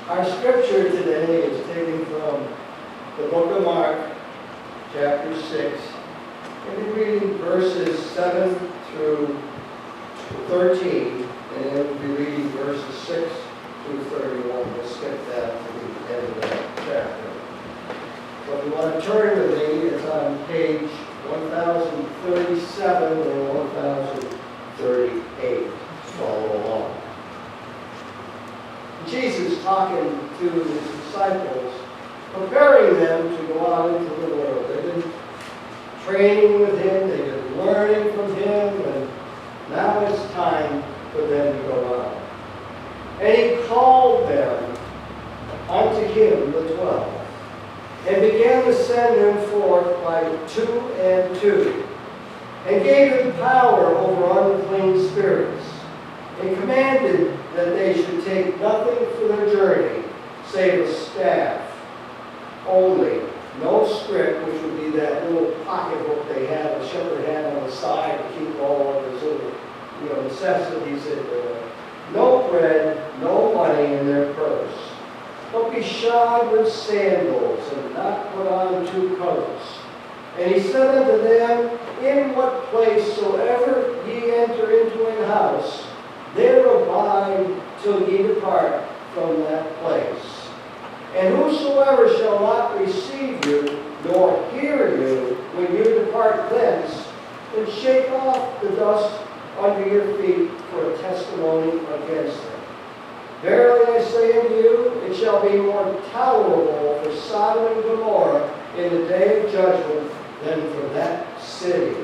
Our scripture today is taken from the book of Mark, chapter 6. And we're reading verses 7 through 13, and then we'll be reading verses 6 through 31. We'll skip that to the end of that chapter. So if you want to turn with me, it's on page 1037 and 1038. Follow along. Jesus talking to his disciples, preparing them to go out into the world. They've been training with him, they've been learning from him, and now it's time for them to go out. And he called them unto him, the 12, and began to send them forth by 2 and 2, and gave them power over unclean spirits, and commanded that they should take nothing for their journey, save a staff only, no scrip, which would be that little pocketbook they had, a shepherd had on the side to keep all of his little, necessities in there. No bread, no money in their purse, but be shod with sandals, and not put on 2 coats. And he said unto them, in what place soever ye enter into an house, there abide till ye depart from that place. And whosoever shall not receive you, nor hear you, when you depart thence, then shake off the dust under your feet for a testimony against them. Verily I say unto you, it shall be more tolerable for Sodom and Gomorrah in the day of judgment than for that city.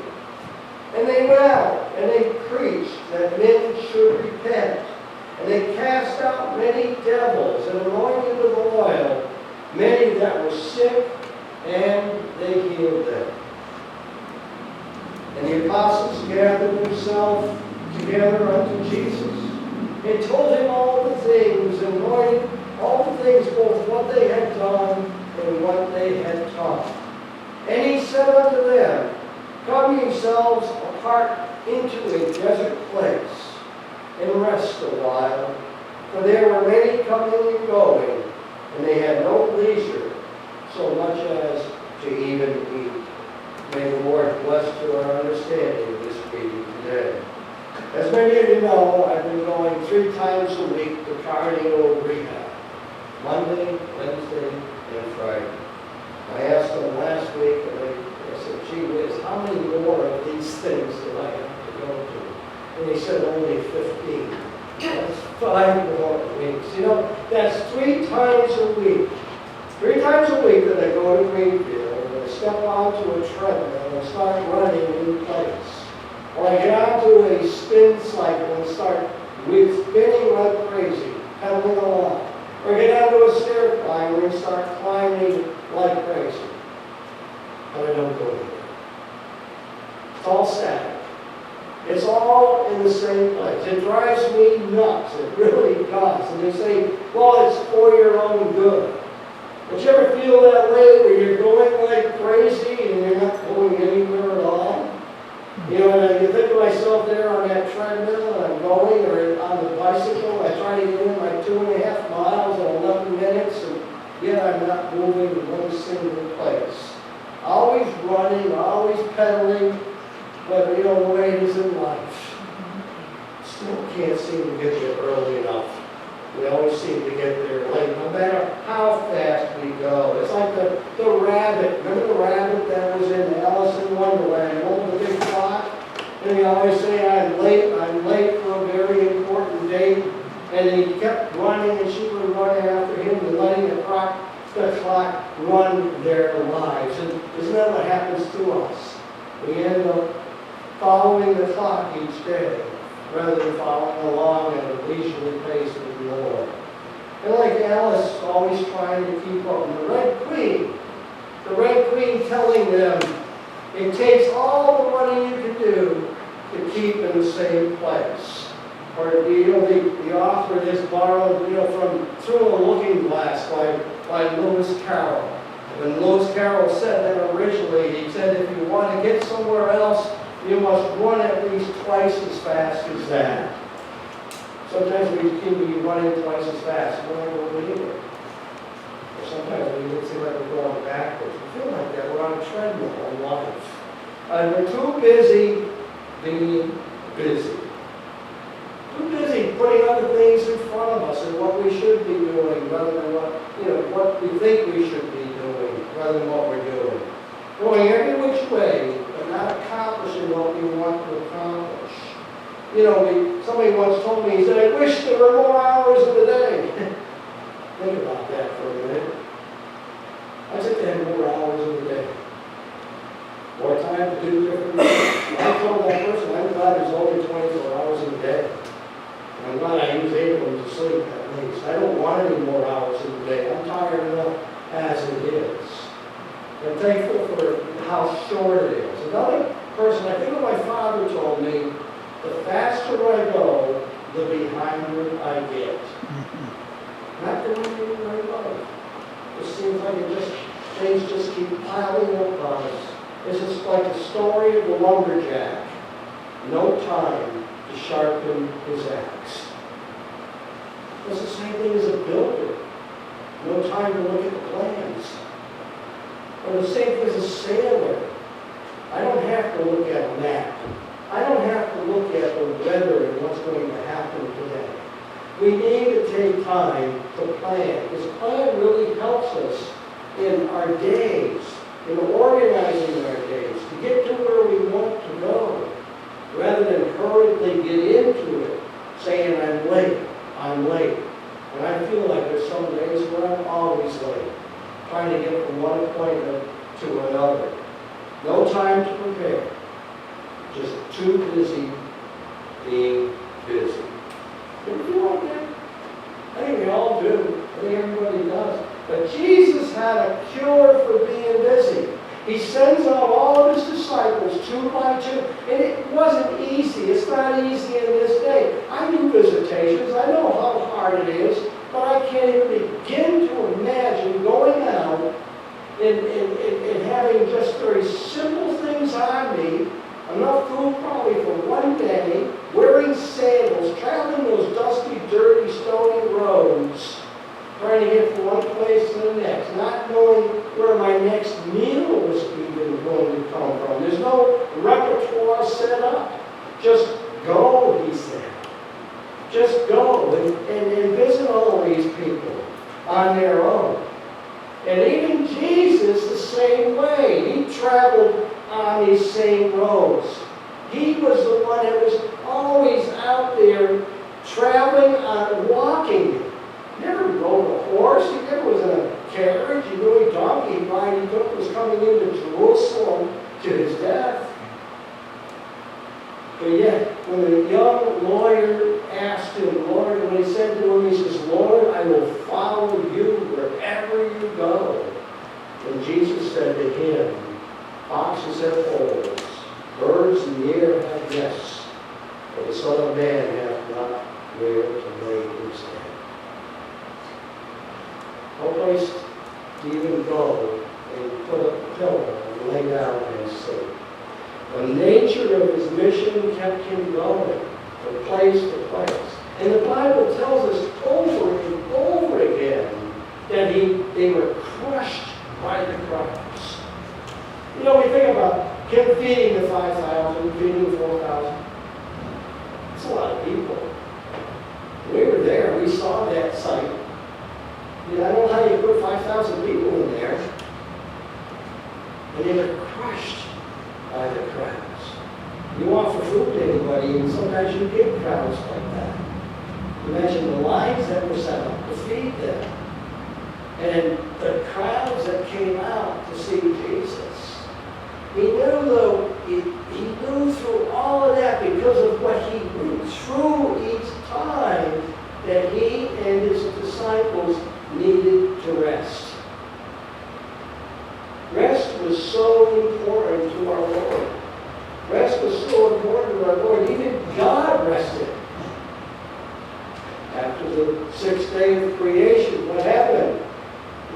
And they went out, and they preached that men should repent. And they cast out many devils, and anointed with oil many that were sick, and they healed them. And the apostles gathered themselves together unto Jesus, and told him all the things, and anointed all the things, both what they had done and what they had taught. And he said unto them, come yourselves apart into a desert place, and rest a while, for there were many coming and going, and they had no leisure so much as to even eat. May the Lord bless to our understanding of this reading today. As many of you know, I've been going 3 times a week to cardio rehab, Monday, Wednesday, and Friday. I asked them last week, and I said, gee whiz, how many more of these things do I have to go to? And he said, only 15. That's 5 more weeks. That's 3 times a week. 3 times a week that I go to Greenfield, and I step onto a treadmill and start running in place. Or I get onto a spin cycle and start spinning like crazy, pedaling along. Or get onto a stair climber and start climbing like crazy. But I don't go there. It's all static. It's all in the same place. It drives me nuts. It really does. And they say, well, it's for your own good. Don't you ever feel that way where you're going like crazy and you're not going anywhere at all? And you think of myself there on that treadmill and I'm going, or on the bicycle, I try to get in like 2.5 miles in 11 minutes, and yet I'm not moving in one single place. Always running, always pedaling, but the way it is in life. Still can't seem to get there early enough. We always seem to get there late, no matter how fast we go. It's like the rabbit. Remember the rabbit that was in Alice in Wonderland? The big clock? And he always say, I'm late for a very important date. And he kept running, and she would run after him, and letting the clock run their lives. And isn't that what happens to us? We end up following the clock each day, rather than following along at a leisurely pace with the Lord. And like Alice, always trying to keep up. And the Red Queen telling them, it takes all the money you can do to keep in the same place. Or the author of this borrowed, from Through a Looking Glass by Lewis Carroll. When Lewis Carroll said that originally, he said, if you want to get somewhere else, you must run at least twice as fast as that. Sometimes we can be running twice as fast. We're not going anywhere. Or sometimes we even seem like we're going backwards. We feel like that. We're on a treadmill in life. And we're too busy being busy. Too busy putting other things in front of us and what we should be doing rather than what we think we should be doing rather than what we're doing. Going every which way, but not accomplishing what we want to accomplish. Somebody once told me, he said, I wish there were more hours in the day. Think about that for a minute. I'd like to have more hours in the day. More time to do different things. I told that person, I'm glad there's only 24 hours in the day. And I'm glad I use 8 of them to sleep at least. I don't want any more hours in the day. I'm tired enough as it is. I'm thankful for how short it is. Another person, I think what my father told me, the faster I go, the behinder I get. Not doing anything very well. It seems like things just keep piling up on us. It's just like the story of the lumberjack. No time to sharpen his axe. It's the same thing as a builder. No time to look at the plans. Or the same thing as a sailor. I don't have to look at a map. I don't have to look at the weather and what's going to happen today. We need to take time to plan. This plan really helps us in our days, in organizing our days, to get to where we want to go, rather than hurriedly get into it, saying, I'm late. And I feel like there's some days where I'm always late, trying to get from one appointment to another. No time to prepare. Just too busy being busy. Do you feel like that? I think we all do. I think everybody does. But Jesus had a cure for being busy. He sends out all of his disciples 2 by 2. And it wasn't easy. It's not easy in this day. I do visitations. I know how hard it is. But I can't even begin to imagine going out and having just very simple things on me, enough food probably for one day, wearing sandals, traveling those dusty, dirty, stony roads, trying to get from one place to the next, not knowing where my next meal was even going to come from. There's no repertoire set up. Just go, he said. Just go and visit all these people on their own. And even Jesus the same way. He traveled on these same roads. He was the one that was always out there traveling on walking. He never rode a horse. He never was in a carriage. The only donkey ride he took was coming into Jerusalem to his death. But yet, when the young lawyer asked him, Lord, when he said to him, he says, Lord, I will follow you wherever you go. And Jesus said to him, foxes have holes, birds in the air have nests, but the Son of Man hath not where to lay his head. No place to even go and put a pillow and lay down and sleep. The nature of his mission kept him going from place to place. And the Bible tells us over and over again that they were crushed by the crowds. We think about him feeding the 5,000, feeding 4,000. It's a lot of people. We were there. We saw that sight. I don't know how you put 5,000 people in there. And they were crushed by the crowds. You offer food to anybody, and sometimes you get crowds like that. Imagine the lines that were set up to feed them. And the crowds that came out to see Jesus. He knew, though, he knew through all of that, because of what he went through each time, that he and his disciples needed to rest. Rest was so important to our Lord. Rest was so important to our Lord. Even God rested. After the 6th day of creation, what happened?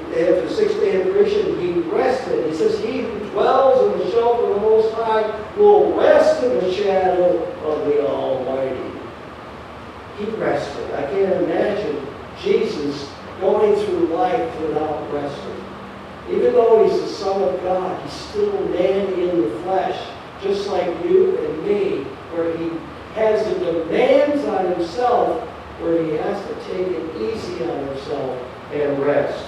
After the 6th day of creation, he rested. He says, he who dwells in the shelter of the Most High will rest in the shadow of the Almighty. He rested. I can't imagine Jesus going through life without resting. Even though he's the Son of God, he's still a man in the flesh, just like you and me, where he has the demands on himself, where he has to take it easy on himself and rest.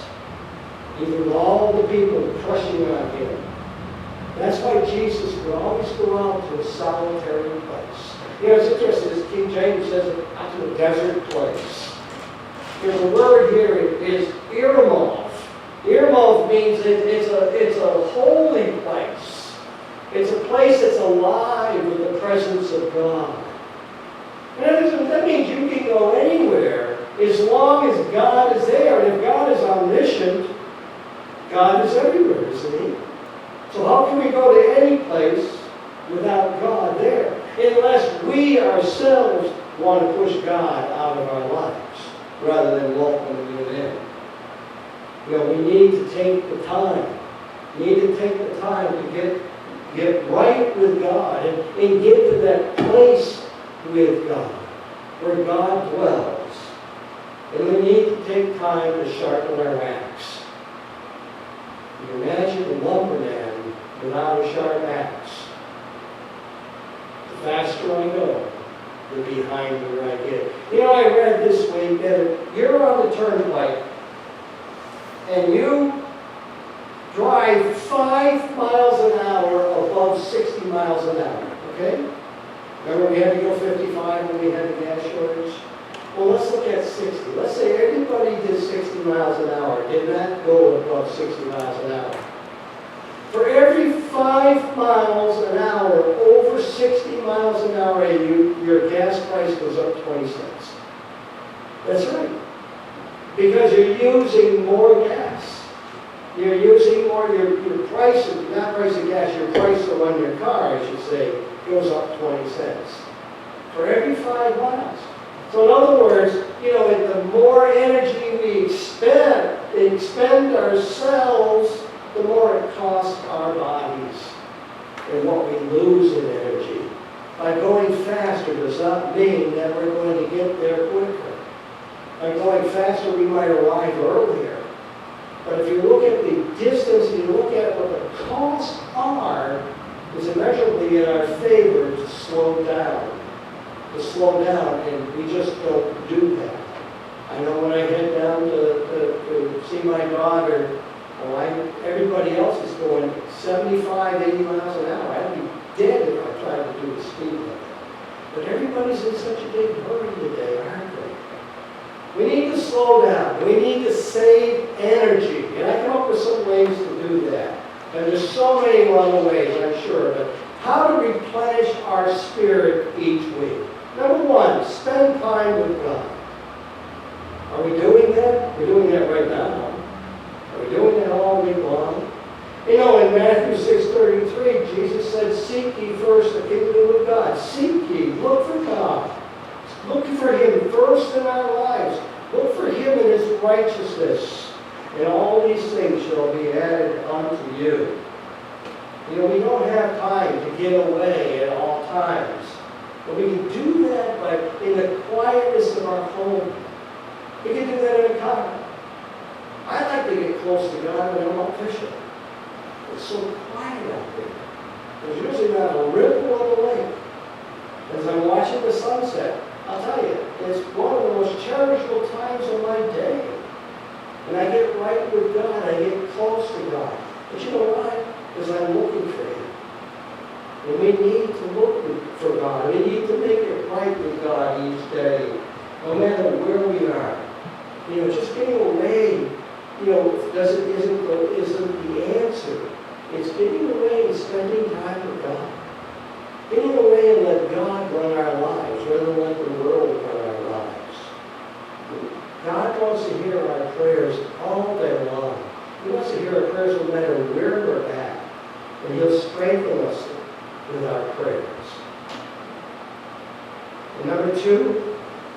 Even with all the people crushing on him. That's why Jesus would always go out to a solitary place. You know, it's interesting, as King James says, out to a desert place. The word here is Irmoth. Irmoth means it's a holy place. It's a place that's alive with the presence of God. And that means you can go anywhere as long as God is there. And if God is omniscient, God is everywhere, isn't he? So how can we go to any place without God there? Unless we ourselves want to push God out of our lives rather than welcoming him in. You know, we need to take the time. We need to take the time to get right with God and get to that place with God, where God dwells. And we need to take time to sharpen our axe. You imagine a lumberman without a sharp axe. The faster I go, the behinder I get. You know, I read this week that if you're on the turnpike and you drive 5 miles an hour above 60 miles an hour, okay? Remember we had to go 55 when we had the gas shortage? Well, let's look at 60. Let's say everybody did 60 miles an hour, did not go above 60 miles an hour. For every 5 miles an hour over 60 miles an hour, your gas price goes up 20 cents. That's right. Because you're using more gas. You're using more, your price, not price of gas, your price to run your car, I should say, goes up 20 cents. For every 5 miles. So in other words, you know, the more energy we expend ourselves, the more it costs our bodies and what we lose in energy. By going faster does not mean that we're going to get there quicker. By going faster, we might arrive earlier. But if you look at the distance and you look at what the costs are, it's immeasurably in our favor to slow down. And we just don't do that. I know when I head down to see my daughter, everybody else is going 75, 80 miles an hour. I'd be dead if I tried to do the speed limit. But everybody's in such a big hurry today, aren't they? We need to slow down. We need to save energy. And I come up with some ways to do that. And there's so many along the ways, I'm sure. But how to replenish our spirit each week. Number one, spend time with God. Are we doing that? We're doing that right now. Are we doing that all week long? You know, in Matthew 6:33, Jesus said, "Seek ye first the kingdom of God." Seek ye. Look for God. Look for him first in our lives. Look for him in his righteousness. And all these things shall be added unto you. You know, we don't have time to get away at all times. But we can do that in the quietness of our home. We can do that in a car. I like to get close to God when I'm out fishing. It's so quiet out there. There's usually not a ripple of the lake. As I'm watching the sunset, I'll tell you, it's one of the most cherishable times of my day. And I get right with God. I get close to God. But you know why? Because I'm looking for him. And we need to look for God. We need to make it right with God each day, no matter where we are. You know, just getting away, you know, isn't the answer. It's getting away and spending time with God. Getting away and let God run our lives, rather than let the world run our lives. God wants to hear our prayers all day long. He wants to hear our prayers no matter where we're at. And he'll strengthen us with our prayers. And number two,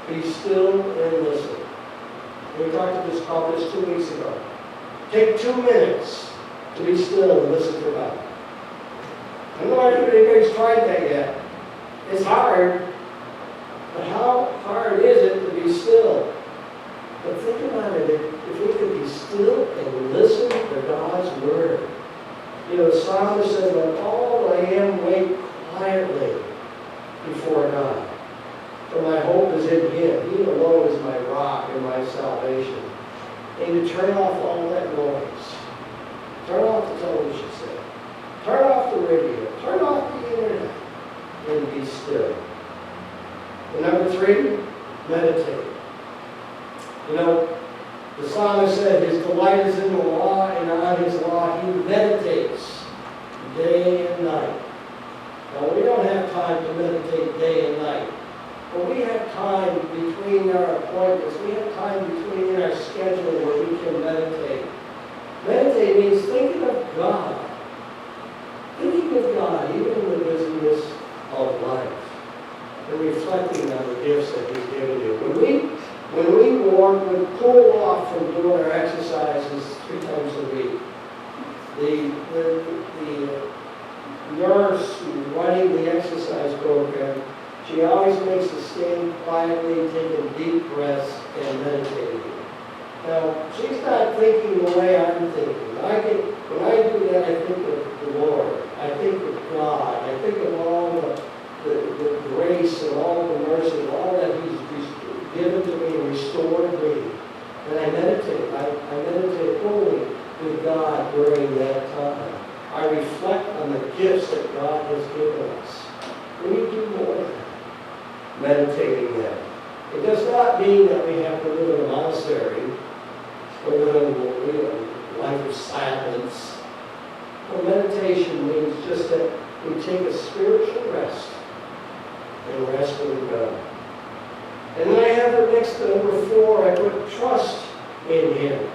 be still and listen. We talked about this 2 weeks ago. Take 2 minutes to be still and listen for God. I don't know if anybody's tried that yet. It's hard. But how hard is it to be still? But think about it, if we could be still and listen to God's word. You know, the psalmist said, "When all I am, wait quietly before God. For my hope is in Him. He alone is my rock and my salvation." And to turn off all that noise. Turn off the television set. Turn off the radio. Turn off the internet. And be still. And number 3, meditate. You know, the psalmist said his delight is in the law, and on his law he meditates day and night. Now, we don't have time to meditate day and night. But we have time between our appointments. We have time between our schedule where we can meditate. Meditate means thinking of God. Thinking of God, even in the busyness of life. And reflecting on the gifts that He's given you. When we cool off from doing our exercises 3 times a week, the nurse running the exercise program, she always makes us stand quietly, taking deep breaths, and meditating. Now, she's not thinking the way I'm thinking. When I do that, I think of the Lord. I think of God. I think of all the grace and all the mercy and all that He's given to me and restored me. And I meditate. I meditate wholly with God during that time. I reflect on the gifts that God has given us. We need to do more of that. Meditating that. It does not mean that we have to live in a monastery or live a life of silence. Well, meditation means just that we take a spiritual rest and rest in God. And then I have it next to number 4, I put trust in Him.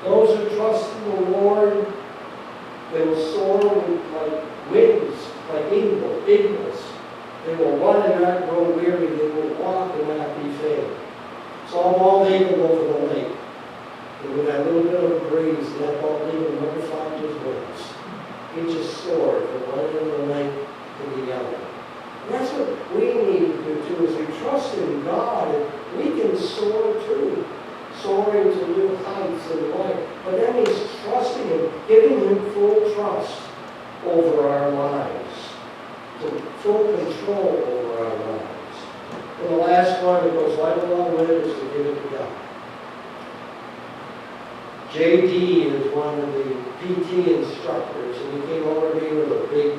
Those who trust in the Lord, they will soar like wings, like eagles. They will run and not grow weary. They will walk and not be faint. Saw a bald eagle over the lake. And with that little bit of a breeze, that bald eagle never flapped his wings. He just soared from one end of the lake to the other. And that's what we need to do too, is we trust in God, and we can soar too. Soaring to new heights in life. But that means trusting Him, giving Him full trust over our lives. Full control over our lives. And the last one that goes right along with it is to give it to God. J.D. is one of the PT instructors, and he came over to me with a big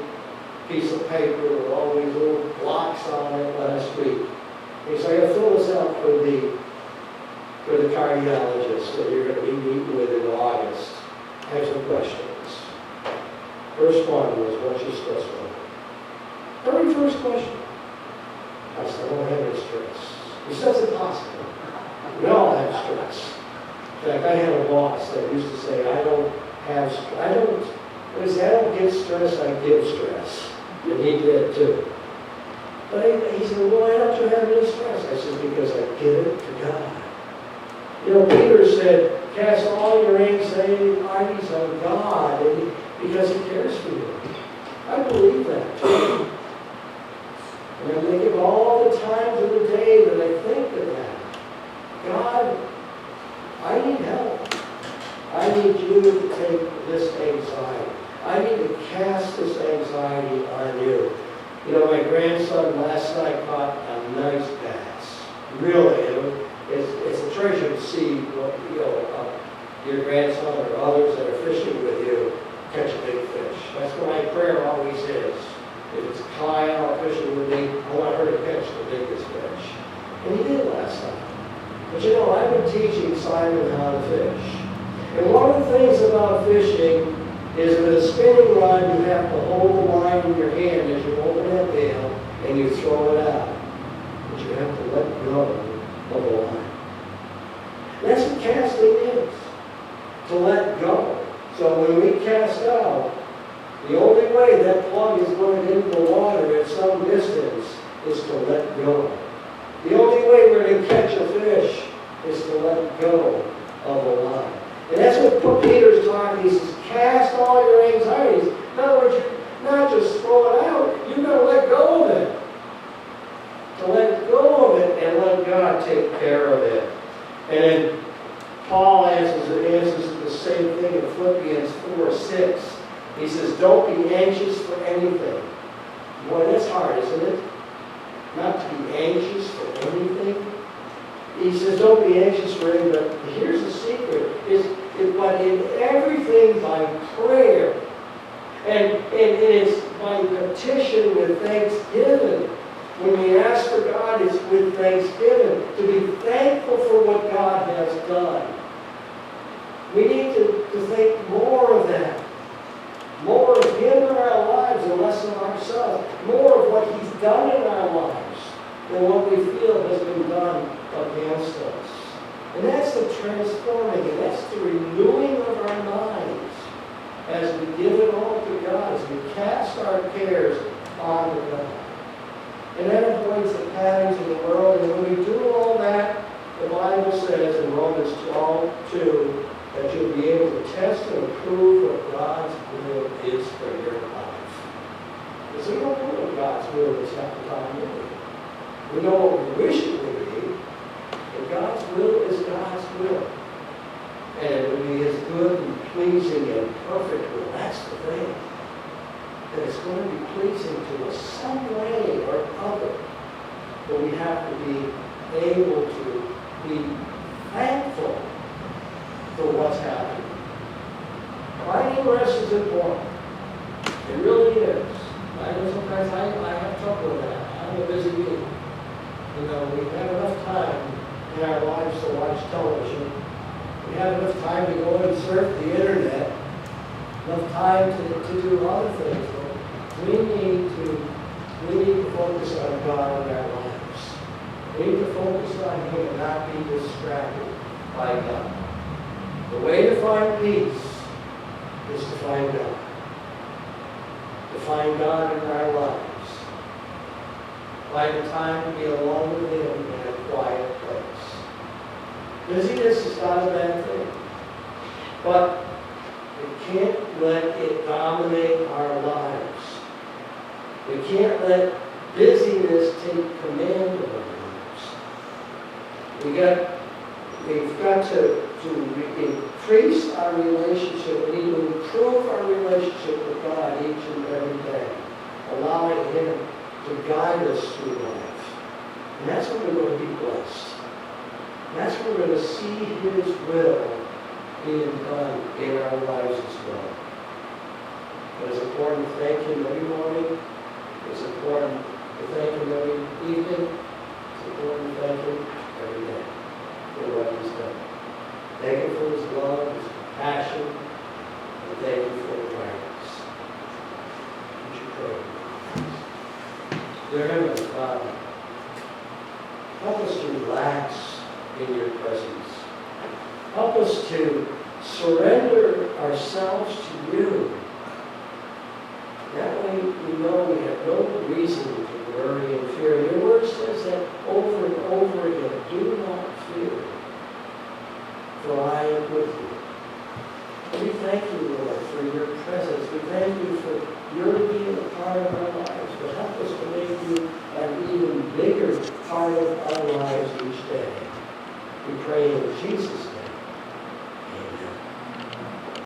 piece of paper with all these little blocks on it last week. And he said, "I got to fill this out for the cardiologist that you're going to be meeting with in August. I have some questions." First one was, "What's your stress level?" Very first question. I said, "I don't have any stress." He says it's possible. We all have stress. In fact, I had a boss that used to say, I don't get stress, I give stress. And he did too. But he said, "Well, why don't you have any stress?" I said, "Because I give it to God." You know, Peter said, "Cast all your anxieties on God," because He cares for you. I believe that too. And I'm thinking of all the times of the day that I think of that. God, I need help. I need you to take this anxiety. I need to cast this anxiety on you. You know, my grandson last night caught a nice bass. Really, it's a treasure to see your grandson or others that are fishing with you catch a big fish. That's what my prayer always is. If it's Kyle out fishing with me, I want her to catch the biggest fish. And he did last night. But you know, I've been teaching Simon how to fish. And one of the things about fishing is with a spinning rod, you have to hold the line in your hand as you open that bail and you throw it out. But you have to let go of the line. That's what casting is. To let go. So when we cast out, the only way that plug is going into the water at some distance is to let go. The only way we're going to catch a fish is to let go of the line. And that's what Peter's talking. He says, cast all your anxieties. In other words, you not just throw it out, you've got to let go of it. To let go And then Paul answers the same thing in Philippians 4:6. He says, don't be anxious for anything. Boy, that's hard, isn't it? Not to be anxious for anything. He says, don't be anxious for anything, but here's the secret, but in everything by prayer. And it's by petition with thanksgiving. When we ask for God, it's with thanksgiving, to be thankful for what God has done. We need to think more of that. More of Him in our lives and less of ourselves. More of what He's done in our lives than what we feel has been done against us. And that's the transforming, and that's the renewing of our minds as we give it all to God, as we cast our cares on God. And that avoids the patterns of the world. And when we do all that, the Bible says in Romans 12:2 that you'll be able to test and prove what God's will is for your life. Because we don't know what God's will is half the time, do we? We know what we wish it would be, but God's will is God's will. And it will be His good and pleasing and perfect will. That's the thing. That it's going to be pleasing to us some way or other. But we have to be able to be thankful for what's happening. Finding rest is important. It really is. I know sometimes I have trouble with that. I'm a busy week. You know, we have enough time in our lives to watch television. We have enough time to go and surf the internet. Enough time to do other things. We need to focus on God in our lives. We need to focus on Him and not be distracted by God. The way to find peace is to find God. To find God in our lives. Find the time to be alone with Him in a quiet place. Busyness is not a bad thing. But we can't let it dominate our lives. We can't let busyness take command of our lives. We've got to increase our relationship. We need to improve our relationship with God each and every day, allowing Him to guide us through life. And that's when we're going to be blessed. And that's when we're going to see His will being done in our lives as well. But it's important to thank Him every morning. It's important to thank Him every evening. It's important to thank Him every day for what He's done. Thank Him for His love, His compassion, and thank Him for His guidance. Would you pray? Dear Heavenly Father, help us to relax in Your presence. Help us to surrender ourselves to You. That way we know we have no reason to worry and fear. Your word says that over and over again, do not fear, for I am with you. We thank you, Lord, for Your presence. We thank you for Your being a part of our lives. But help us to make You an even bigger part of our lives each day. We pray in Jesus'